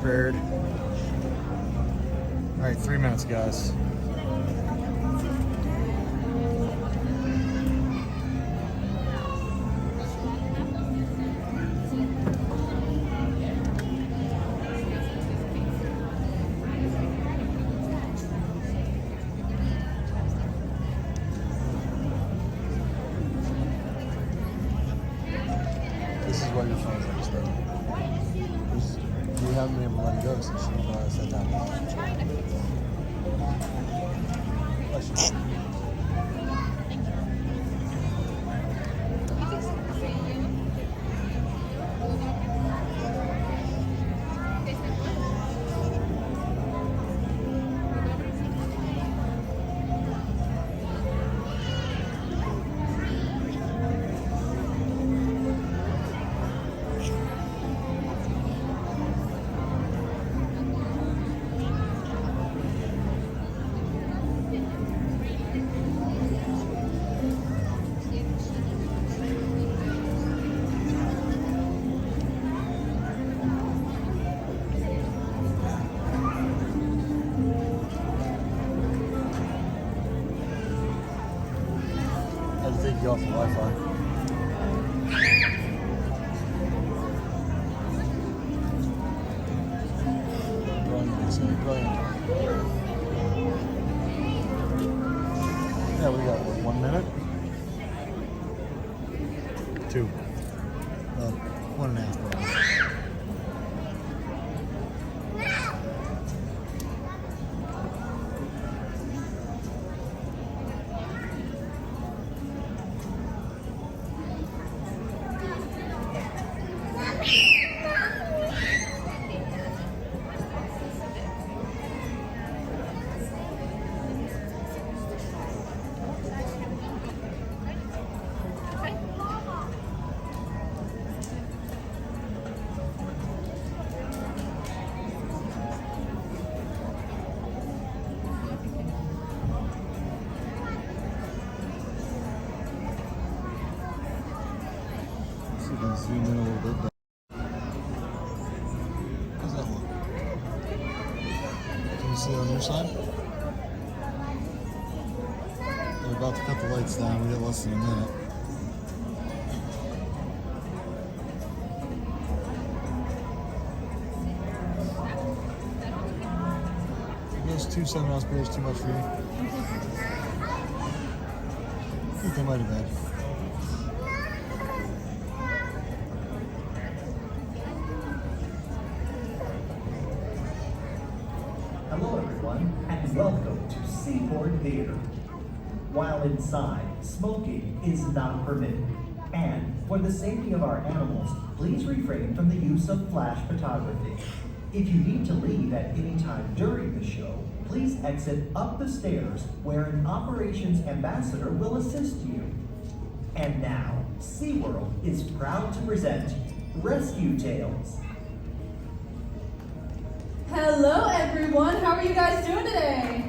prepared. All right, 3 minutes, guys. This is what your phone's like, so you haven't been able to let it go since you sat down. Bless you. I had to take you off the Wi-Fi. Brilliant. Yeah, we got 1 minute? 2. 1.5 minutes. You can zoom in a little bit. How's that look? Can you see it on your side? They're about to cut the lights down. We got less than a minute. I guess 2 7-ounce beers too much for you. I think they might have been. Hello everyone, and welcome to SeaWorld Theater. While inside, smoking is not permitted. And for the safety of our animals, please refrain from the use of flash photography. If you need to leave at any time during the show, please exit up the stairs where an operations ambassador will assist you. And now, SeaWorld is proud to present Rescue Tales. Hello everyone, how are you guys doing today?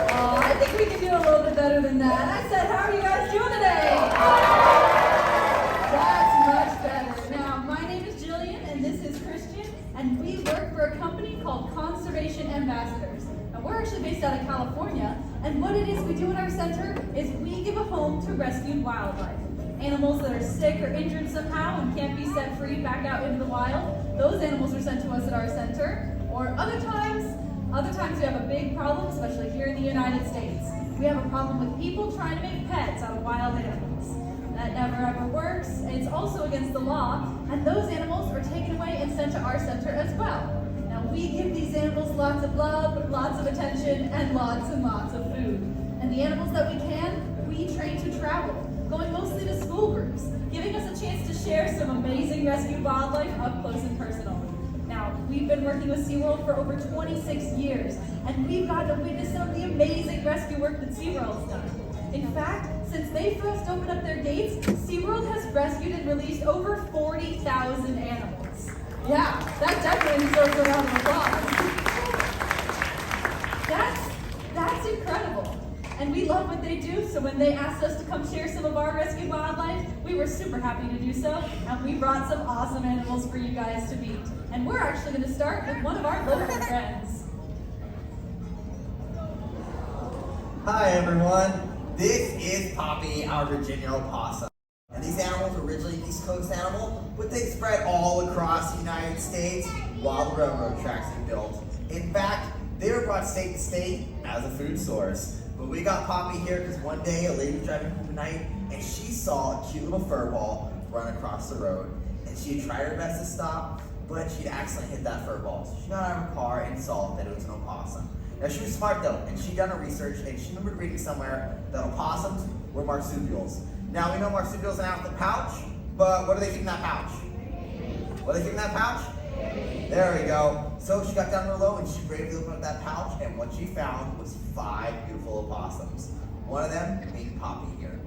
I think we can do a little bit better than that. I said, how are you guys doing today? That's much better. Now, my name is Jillian and this is Christian, and we work for a company called Conservation Ambassadors. Now, we're actually based out of California, and what it is we do in our center is we give a home to rescued wildlife. Animals that are sick or injured somehow and can't be set free back out into the wild, those animals are sent to us at our center. Or other times we have a big problem, especially here in the United States. We have a problem with people trying to make pets out of wild animals. That never ever works. It's also against the law, and those animals are taken away and sent to our center as well. Now we give these animals lots of love, lots of attention, and lots of food. And the animals that we can, we train to travel, going mostly to school groups, giving us a chance to share some amazing rescued wildlife up close and personal. Now, we've been working with SeaWorld for over 26 years, and we've gotten to witness some of the amazing rescue work that SeaWorld's done. In fact, since they first opened up their gates, SeaWorld has rescued and released over 40,000 animals. Yeah, that definitely deserves a round of applause. That's incredible. And we love what they do, so when they asked us to come share some of our rescued wildlife, we were super happy to do so, and we brought some awesome animals for you guys to meet. And we're actually going to start with one of our local friends. Hi everyone, this is Poppy, our Virginia opossum. And these animals were originally an East Coast animal, but they spread all across the United States while the railroad tracks were built. In fact, they were brought state to state as a food source. But we got Poppy here because one day a lady was driving home at night and she saw a cute little fur ball run across the road. And she had tried her best to stop, but she'd accidentally hit that fur ball. So she got out of her car and saw that it was an opossum. Now she was smart though, and she'd done her research and she remembered reading somewhere that opossums were marsupials. Now we know marsupials are out of the pouch, but what do they keep in that pouch? What do they keep in that pouch? There we go. So she got down real low and she bravely opened up that pouch, and what she found was 5 beautiful opossums. One of them being Poppy here.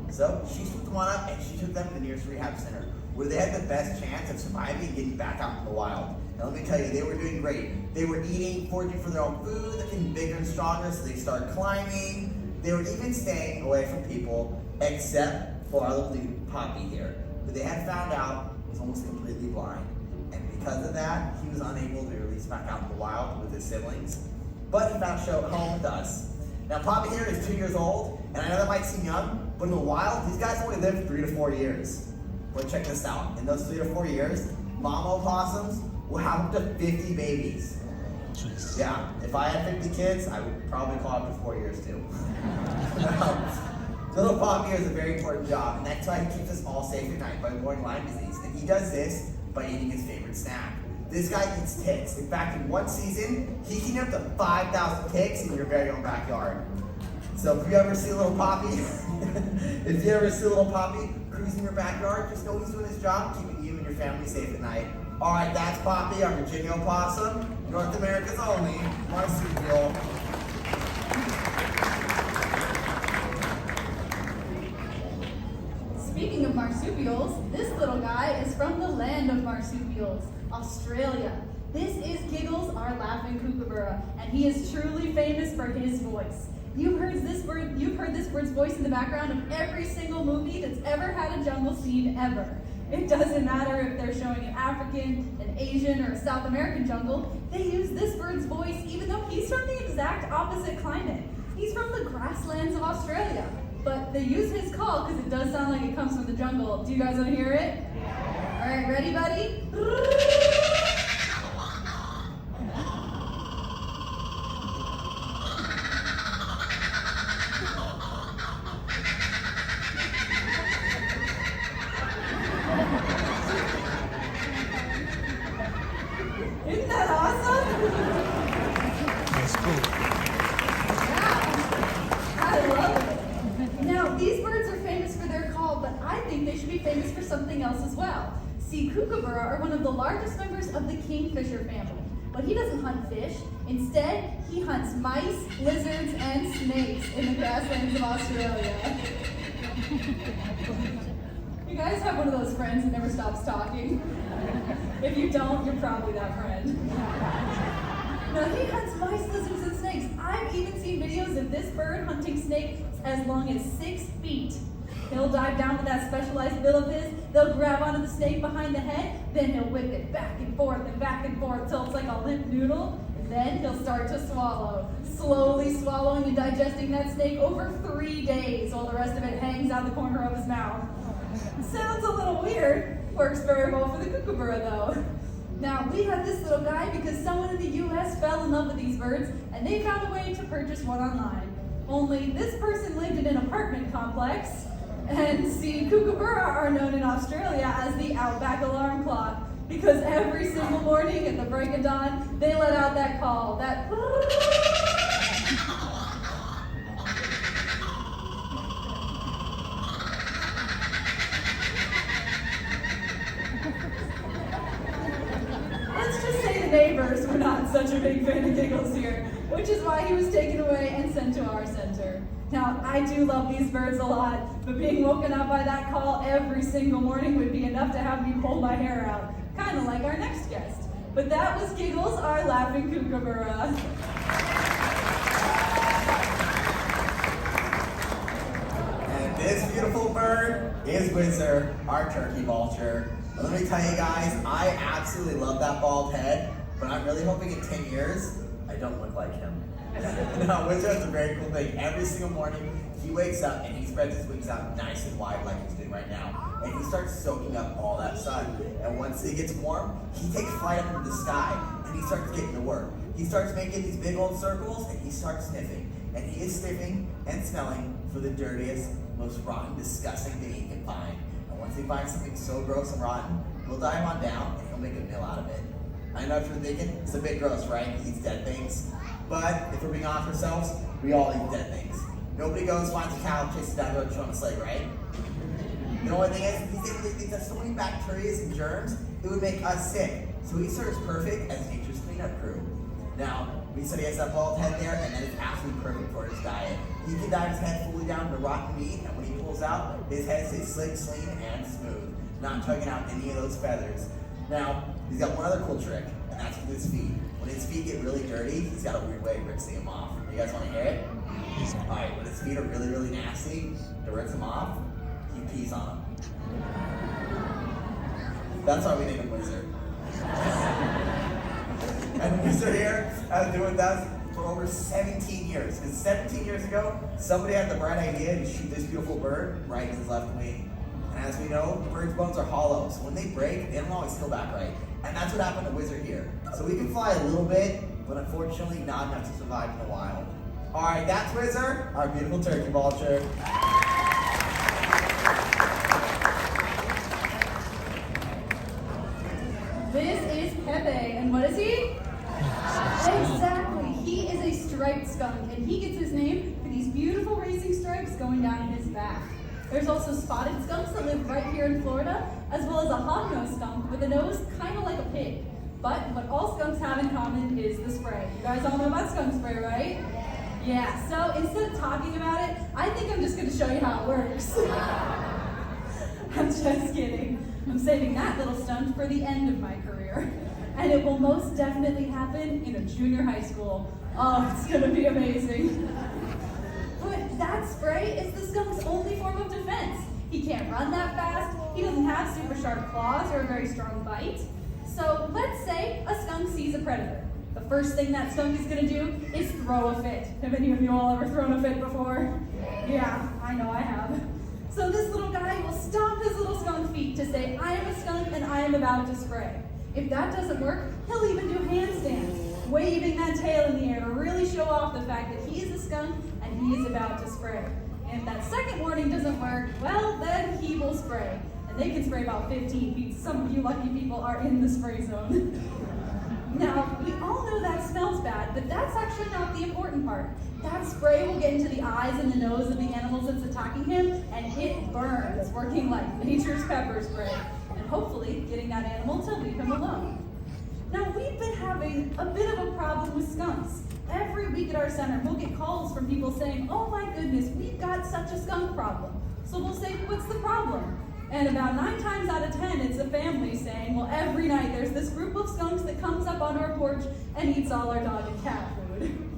So she swooped them on up and she took them to the nearest rehab center, where they had the best chance of surviving and getting back out in the wild. Now let me tell you, they were doing great. They were eating, foraging for their own food, they're getting bigger and stronger, so they started climbing. They were even staying away from people, except for our little dude, Poppy here, who they had found out was almost completely blind. And because of that, he was unable to be released back out in the wild with his siblings. But he found show home with us. Now Poppy here is 2 years old, and I know that might seem young, but in the wild, these guys only live 3 to 4 years. But check this out, in those 3 to 4 years, mama opossums will have up to 50 babies. Jeez. Yeah, if I had 50 kids, I would probably call up to 4 years too. Little Poppy has a very important job, and that's why he keeps us all safe at night by avoiding Lyme disease. And he does this by eating his favorite snack. This guy eats ticks. In fact, in one season, he can eat up to 5,000 ticks in your very own backyard. So if you ever see a little Poppy, cruising your backyard, just know he's doing his job, keeping you and your family safe at night. All right, that's Poppy, our Virginia opossum, North America's only marsupial. Speaking of marsupials, this little guy is from the land of marsupials, Australia. This is Giggles, our laughing kookaburra, and he is truly famous for his voice. You've heard this bird's voice in the background of every single movie that's ever had a jungle scene ever. It doesn't matter if they're showing an African, an Asian, or a South American jungle, they use this bird's voice even though he's from the exact opposite climate. He's from the grasslands of Australia. But they use his call because it does sound like it comes from the jungle. Do you guys want to hear it? All right, ready, buddy? Isn't that awesome? That's cool. Yeah, I love it. Now, these birds are famous for their call, but I think they should be famous for something else as well. See, kookaburra are one of the largest members of the kingfisher family, but he doesn't hunt fish. Instead, he hunts mice, lizards, and snakes in the grasslands of Australia. You guys have one of those friends that never stops talking? If you don't, you're probably that friend. Now, he hunts mice, lizards, and snakes. I've even seen videos of this bird hunting snakes as long as 6 feet. He'll dive down with that specialized bill of his, they'll grab onto the snake behind the head, then he'll whip it back and forth till it's like a limp noodle, and then he'll start to swallow, slowly swallowing and digesting that snake over 3 days while the rest of it hangs out the corner of his mouth. Sounds a little weird, works very well for the kookaburra though. Now, we have this little guy because someone in the US fell in love with these birds and they found a way to purchase one online. Only this person lived in an apartment complex, and see, kookaburra are known in Australia as the outback alarm clock because every single morning at the break of dawn, they let out that call, that let's just say the neighbors were not such a big fan of Giggles here, which is why he was taken away and sent to our center. Now, I do love these birds a lot, but being woken up by that call every single morning would be enough to have me pull my hair out, kind of like our next guest. But that was Giggles, our laughing kookaburra. And this beautiful bird is Vulture, our turkey vulture. Let me tell you guys, I absolutely love that bald head, but I'm really hoping in 10 years, I don't look like him. No, which is a very cool thing. Every single morning, he wakes up and he spreads his wings out nice and wide like he's doing right now. And he starts soaking up all that sun. And once it gets warm, he takes flight up into the sky and he starts getting to work. He starts making these big old circles and he starts sniffing. And he is sniffing and smelling for the dirtiest, most rotten, disgusting thing he can find. And once he finds something so gross and rotten, he'll dive on down and he'll make a meal out of it. I know what you're thinking, it's a bit gross, right? He eats dead things. But if we're being honest with ourselves, we all eat dead things. Nobody goes, finds a cow, chases down the road, throws on a sled, right? The only thing is, he's able to think that so many bacteria and germs, it would make us sick. So he serves perfect as nature's cleanup crew. Now, we said he has that bald head there, and that is absolutely perfect for his diet. He can dive his head fully down to rotten meat, and when he pulls out, his head stays slick, clean, and smooth, not tugging out any of those feathers. Now, he's got one other cool trick, and that's with his feet. When his feet get really dirty, he's got a weird way of rinsing them off. You guys want to hear it? Alright, when his feet are really, really nasty, to rinse them off, he pees on them. That's why we named him Wizard. And Wizard here has been doing that for over 17 years. Because 17 years ago, somebody had the bright idea to shoot this beautiful bird right in his left wing. And as we know, the bird's bones are hollow, so when they break, they don't always heal back right. And that's what happened to Wizard here. So we can fly a little bit, but unfortunately not enough to survive in the wild. Alright, that's Wizard, our beautiful turkey vulture. This is Pepe, and what is he? Exactly, he is a striped skunk, and he gets his name for these beautiful racing stripes going down in his back. There's also spotted skunks that live right here in Florida, as well as a hog-nosed skunk with a nose kind of like a pig. But what all skunks have in common is the spray. You guys all know about skunk spray, right? Yeah, so instead of talking about it, I think I'm just going to show you how it works. I'm just kidding. I'm saving that little stunt for the end of my career. And it will most definitely happen in a junior high school. Oh, it's going to be amazing. But that spray is the skunk's only form of defense. He can't run that fast, he doesn't have super sharp claws or a very strong bite. So let's say a skunk sees a predator. The first thing that skunk is going to do is throw a fit. Have any of you all ever thrown a fit before? Yeah, I know I have. So this little guy will stomp his little skunk feet to say, I am a skunk and I am about to spray. If that doesn't work, he'll even do handstands, waving that tail in the air to really show off the fact that he is a skunk and he is about to spray. And if that second warning doesn't work, well, then he will spray. And they can spray about 15 feet. Some of you lucky people are in the spray zone. Now, we all know that smells bad, but that's actually not the important part. That spray will get into the eyes and the nose of the animals that's attacking him, and it burns, working like nature's pepper spray, and hopefully getting that animal to leave him alone. Now, we've been having a bit of a problem with skunks. Every week at our center, we'll get calls from people saying, oh my goodness, we've got such a skunk problem. So we'll say, what's the problem? And about 9 times out of 10, it's a family saying, well, every night there's this group of skunks that comes up on our porch and eats all our dog and cat food.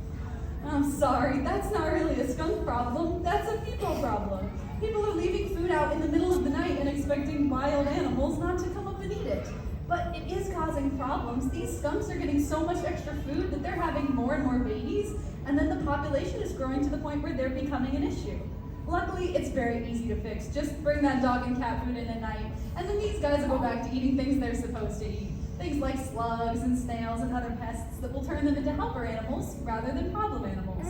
I'm sorry, that's not really a skunk problem, that's a people problem. People are leaving food out in the middle of the night and expecting wild animals not to come up and eat it. But it is causing problems. These skunks are getting so much extra food that they're having more and more babies, and then the population is growing to the point where they're becoming an issue. Luckily, it's very easy to fix. Just bring that dog and cat food in at night, and then these guys will go back to eating things they're supposed to eat. Things like slugs and snails and other pests that will turn them into helper animals rather than problem animals.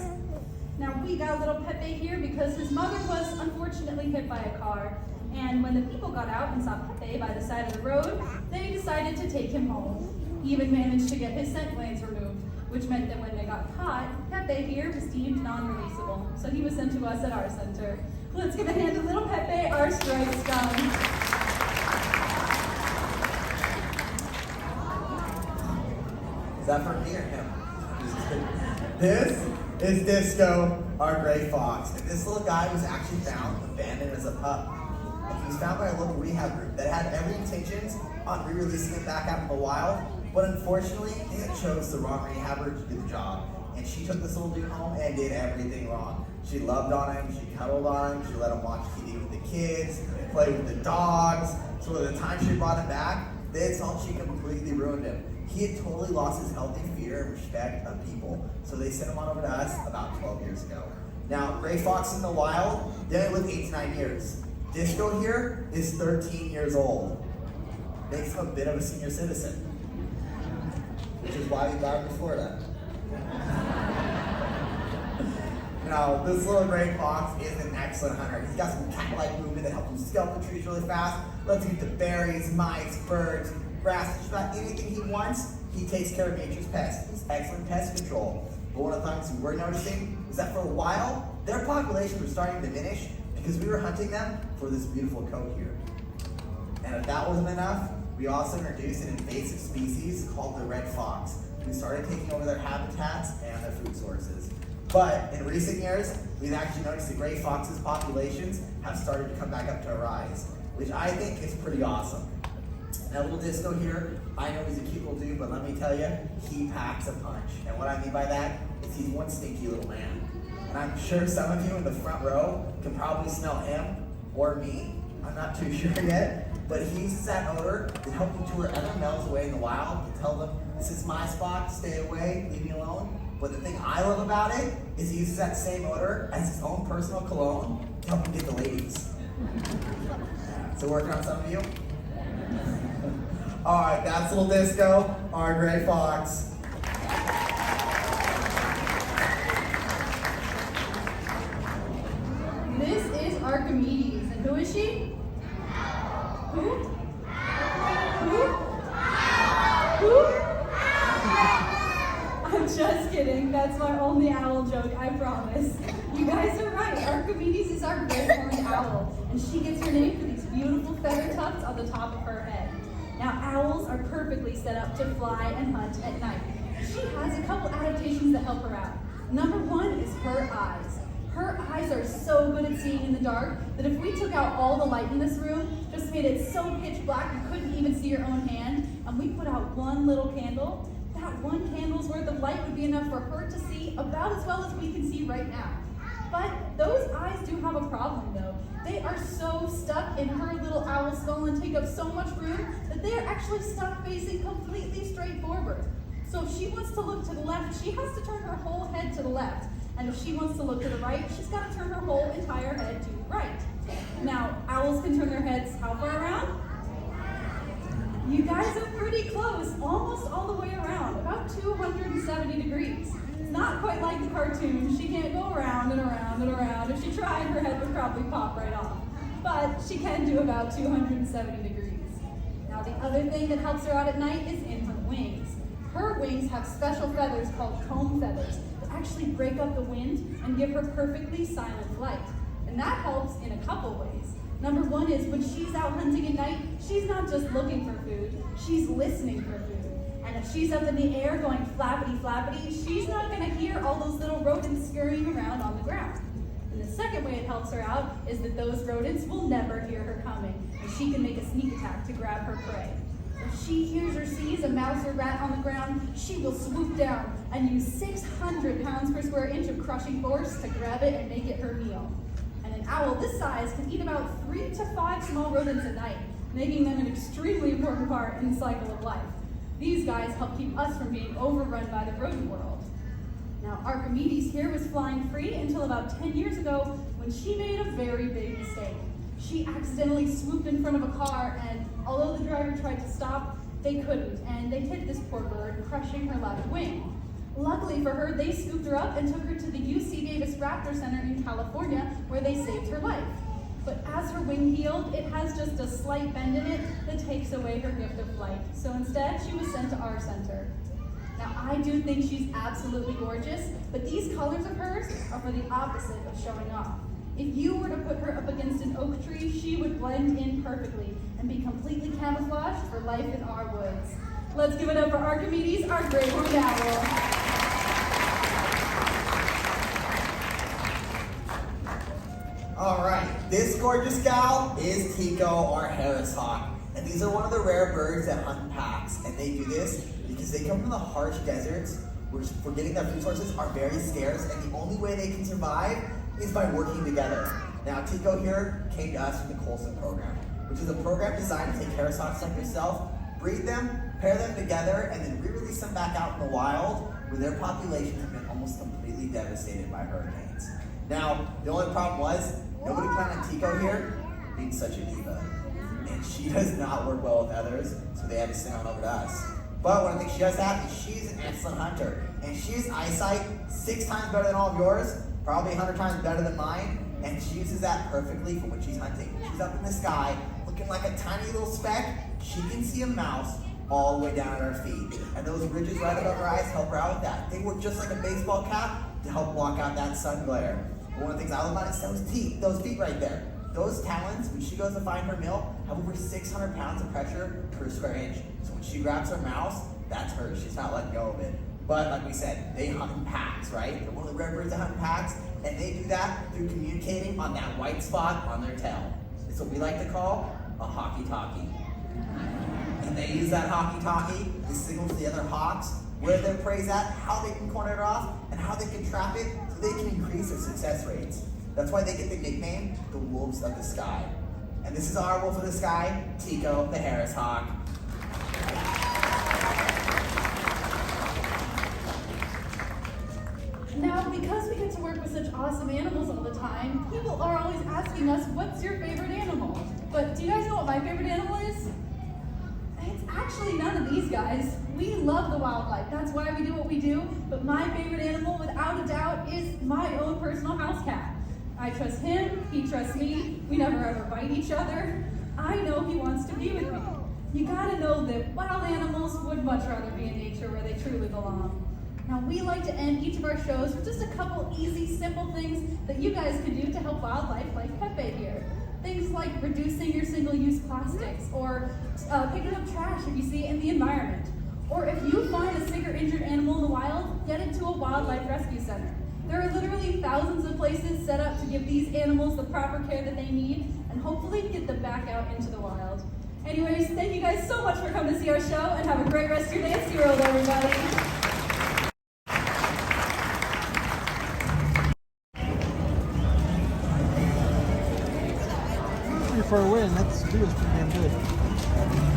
Now, we got little Pepe here because his mother was unfortunately hit by a car, and when the people got out and saw Pepe by the side of the road, they decided to take him home. He even managed to get his scent glands removed, which meant that when they got caught, Pepe here was deemed non-releasable. So he was sent to us at our center. Let's give a hand to little Pepe, our striped skunk. Is that for me or him? This is Disco, our gray fox. And this little guy was actually found abandoned as a pup. And he was found by a local rehab group that had every intentions on re-releasing him back out in the wild. But unfortunately, they had chose the wrong rehabber to do the job. And she took this little dude home and did everything wrong. She loved on him, she cuddled on him, she let him watch TV with the kids, play with the dogs. So by the time she brought him back, they thought she completely ruined him. He had totally lost his healthy fear and respect of people. So they sent him on over to us about 12 years ago. Now, gray foxes in the wild, they only live 8 to 9 years. Disco here is 13 years old. Makes him a bit of a senior citizen, which is why we got him to Florida. Now, this little gray fox is an excellent hunter. He's got some cat-like movement that helps him scalp the trees really fast, lets him get the berries, mice, birds, grass, just about anything he wants. He takes care of nature's pests. He's excellent pest control. But one of the things we were noticing is that for a while, their populations were starting to diminish because we were hunting them for this beautiful coat here. And if that wasn't enough, we also introduced an invasive species called the red fox. We started taking over their habitats and their food sources. But in recent years, we've actually noticed the gray fox's populations have started to come back up to a rise, which I think is pretty awesome. Now, little Disco here, I know he's a cute little dude, but let me tell you, he packs a punch. And what I mean by that is he's one stinky little man. And I'm sure some of you in the front row can probably smell him or me. I'm not too sure yet. But he uses that odor to help you lure other males away in the wild, to tell them, this is my spot, stay away, leave me alone. But the thing I love about it is he uses that same odor as his own personal cologne to help him get the ladies. So working on some of you? All right, that's little Disco, our gray fox. This is Archimedes, and who is she? Who? Who? Who? I'm just kidding. That's my only owl joke, I promise. You guys are right. Archimedes is our great horned owl, and she gets her name for these beautiful feather tufts on the top of her head. Now, owls are perfectly set up to fly and hunt at night. She has a couple adaptations that help her out. Number one is her eyes. Her eyes are so good at seeing in the dark that if we took out all the light in this room, just made it so pitch black you couldn't even see your own hand, and we put out one little candle, that one candle's worth of light would be enough for her to see about as well as we can see right now. But those eyes do have a problem though. They are so stuck in her little owl skull and take up so much room that they are actually stuck facing completely straight forward. So if she wants to look to the left, she has to turn her whole head to the left. And if she wants to look to the right, she's got to turn her whole entire head to the right. Now, owls can turn their heads how far around? You guys are pretty close, almost all the way around, about 270 degrees. It's not quite like the cartoon. She can't go around and around and around. If she tried, her head would probably pop right off. But she can do about 270 degrees. Now, the other thing that helps her out at night is in her wings. Her wings have special feathers called comb feathers that actually break up the wind and give her perfectly silent flight. And that helps in a couple ways. Number one is when she's out hunting at night, she's not just looking for food, she's listening for food. And if she's up in the air going flappity flappity, she's not gonna hear all those little rodents scurrying around on the ground. And the second way it helps her out is that those rodents will never hear her coming, and she can make a sneak attack to grab her prey. If she hears or sees a mouse or rat on the ground, she will swoop down and use 600 pounds per square inch of crushing force to grab it and make it her meal. And an owl this size can eat about 3 to 5 small rodents a night, making them an extremely important part in the cycle of life. These guys help keep us from being overrun by the rodent world. Now, Archimedes here was flying free until about 10 years ago when she made a very big mistake. She accidentally swooped in front of a car, and although the driver tried to stop, they couldn't, and they hit this poor bird, crushing her left wing. Luckily for her, they scooped her up and took her to the UC Davis Raptor Center in California, where they saved her life. But as her wing healed, it has just a slight bend in it that takes away her gift of flight. So instead, she was sent to our center. Now, I do think she's absolutely gorgeous, but these colors of hers are for the opposite of showing off. If you were to put her up against an oak tree, she would blend in perfectly and be completely camouflaged for life in our woods. Let's give it up for Archimedes, our great horned owl. All right, this gorgeous gal is Tico, our Harris hawk. And these are one of the rare birds that hunt in packs. And they do this because they come from the harsh deserts, which for getting their food sources are very scarce. And the only way they can survive is by working together. Now, Tico here came to us from the Colson program, which is a program designed to take Harris hawks like yourself, breed them, pair them together, and then re-release them back out in the wild, where their populations have been almost completely devastated by hurricanes. Now, the only problem was, nobody planned on Tico here being such a diva. And she does not work well with others, so they had to send on over to us. But one of the things she does have is she's an excellent hunter. And she's eyesight 6 times better than all of yours, probably 100 times better than mine, and she uses that perfectly for when she's hunting. She's up in the sky, looking like a tiny little speck. She can see a mouse all the way down at her feet. And those ridges right above her eyes help her out with that. They work just like a baseball cap to help block out that sun glare. But one of the things I love about it is those feet right there. Those talons, when she goes to find her meal, have over 600 pounds of pressure per square inch. So when she grabs her mouse, that's hers. She's not letting go of it. But like we said, they hunt in packs, right? They're one of the rare birds that hunt in packs, and they do that through communicating on that white spot on their tail. It's what we like to call a hockey-talkie. And they use that hockey-talkie to signal to the other hawks where their prey's at, how they can corner it off, and how they can trap it so they can increase their success rates. That's why they get the nickname, the Wolves of the Sky. And this is our Wolf of the Sky, Tico, the Harris hawk. Now, because we get to work with such awesome animals all the time, people are always asking us, what's your favorite animal? But do you guys know what my favorite animal is? It's actually none of these guys. We love the wildlife. That's why we do what we do. But my favorite animal, without a doubt, is my own personal house cat. I trust him, he trusts me, we never ever bite each other. I know he wants to be with me. You gotta know that wild animals would much rather be in nature where they truly belong. Now, we like to end each of our shows with just a couple easy, simple things that you guys can do to help wildlife like Pepe here. Things like reducing your single-use plastics, or picking up trash if you see it in the environment. Or if you find a sick or injured animal in the wild, get it to a wildlife rescue center. There are literally thousands of places set up to give these animals the proper care that they need, and hopefully get them back out into the wild. Anyways, thank you guys so much for coming to see our show, and have a great rest of your day at SeaWorld, everybody. For a win, that's pretty damn good.